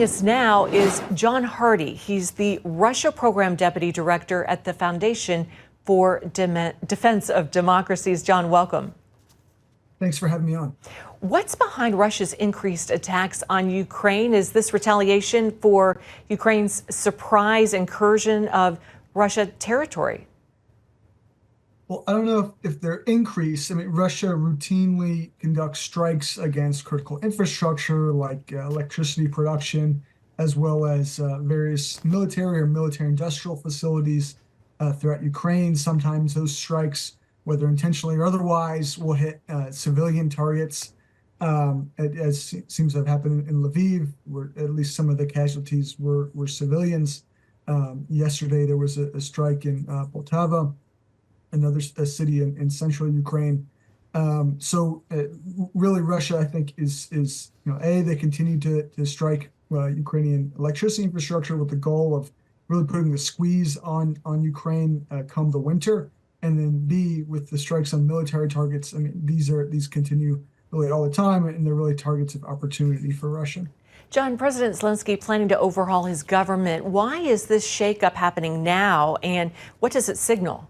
Yes, now is John Hardie. He's the Russia Program Deputy Director at the Foundation for Defense of Democracies. John, welcome. Thanks for having me on. What's behind Russia's increased attacks on Ukraine? Is this retaliation for Ukraine's surprise incursion of Russia territory? Well, I don't know if they're increased. I mean, Russia routinely conducts strikes against critical infrastructure like electricity production, as well as various military or military-industrial facilities throughout Ukraine. Sometimes those strikes, whether intentionally or otherwise, will hit civilian targets, as seems to have happened in Lviv, where at least some of the casualties were civilians. Yesterday, there was a strike in Poltava, another city in central Ukraine. Really, Russia, I think, is they continue to strike Ukrainian electricity infrastructure with the goal of really putting the squeeze on Ukraine come the winter, and then B, with the strikes on military targets. I mean, these continue really all the time, and they're really targets of opportunity for Russia. John, President Zelenskyy planning to overhaul his government. Why is this shakeup happening now, and what does it signal?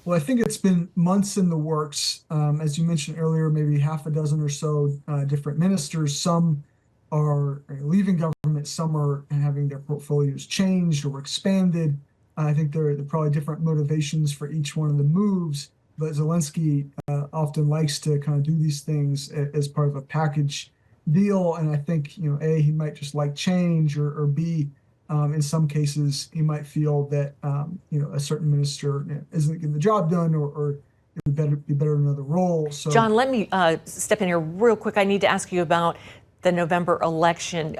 Well, I think it's been months in the works. As you mentioned earlier, maybe half a dozen or so different ministers. Some are leaving government, some are having their portfolios changed or expanded. I think there are probably different motivations for each one of the moves, but Zelenskyy often likes to kind of do these things as part of a package deal. And I think, A, he might just like change, or B, in some cases, he might feel that a certain minister isn't getting the job done, or it would be better in another role. So, John, let me step in here real quick. I need to ask you about the November election.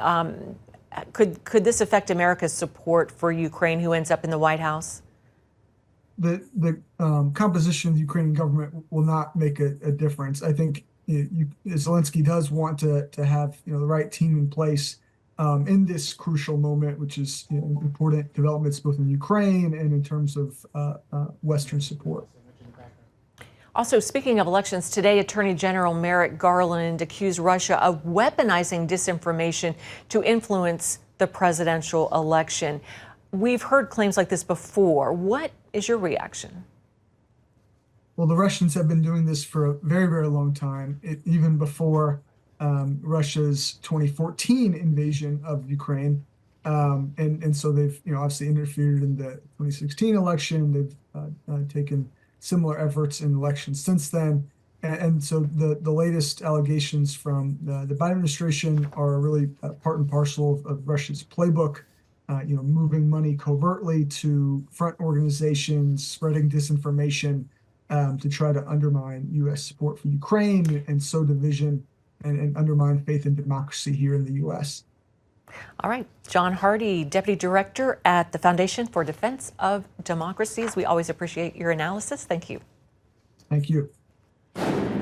Could this affect America's support for Ukraine, who ends up in the White House? The composition of the Ukrainian government will not make a difference. I think Zelenskyy does want to have the right team in place in this crucial moment, which is important developments both in Ukraine and in terms of Western support. Also, speaking of elections, today Attorney General Merrick Garland accused Russia of weaponizing disinformation to influence the presidential election. We've heard claims like this before. What is your reaction? Well, the Russians have been doing this for a very, very long time, even before Russia's 2014 invasion of Ukraine. And so they've obviously interfered in the 2016 election. They've taken similar efforts in elections since then. And so the latest allegations from the Biden administration are really part and parcel of Russia's playbook, moving money covertly to front organizations, spreading disinformation to try to undermine U.S. support for Ukraine and sow division and undermine faith in democracy here in the U.S. All right. John Hardie, Deputy Director at the Foundation for Defense of Democracies. We always appreciate your analysis. Thank you. Thank you.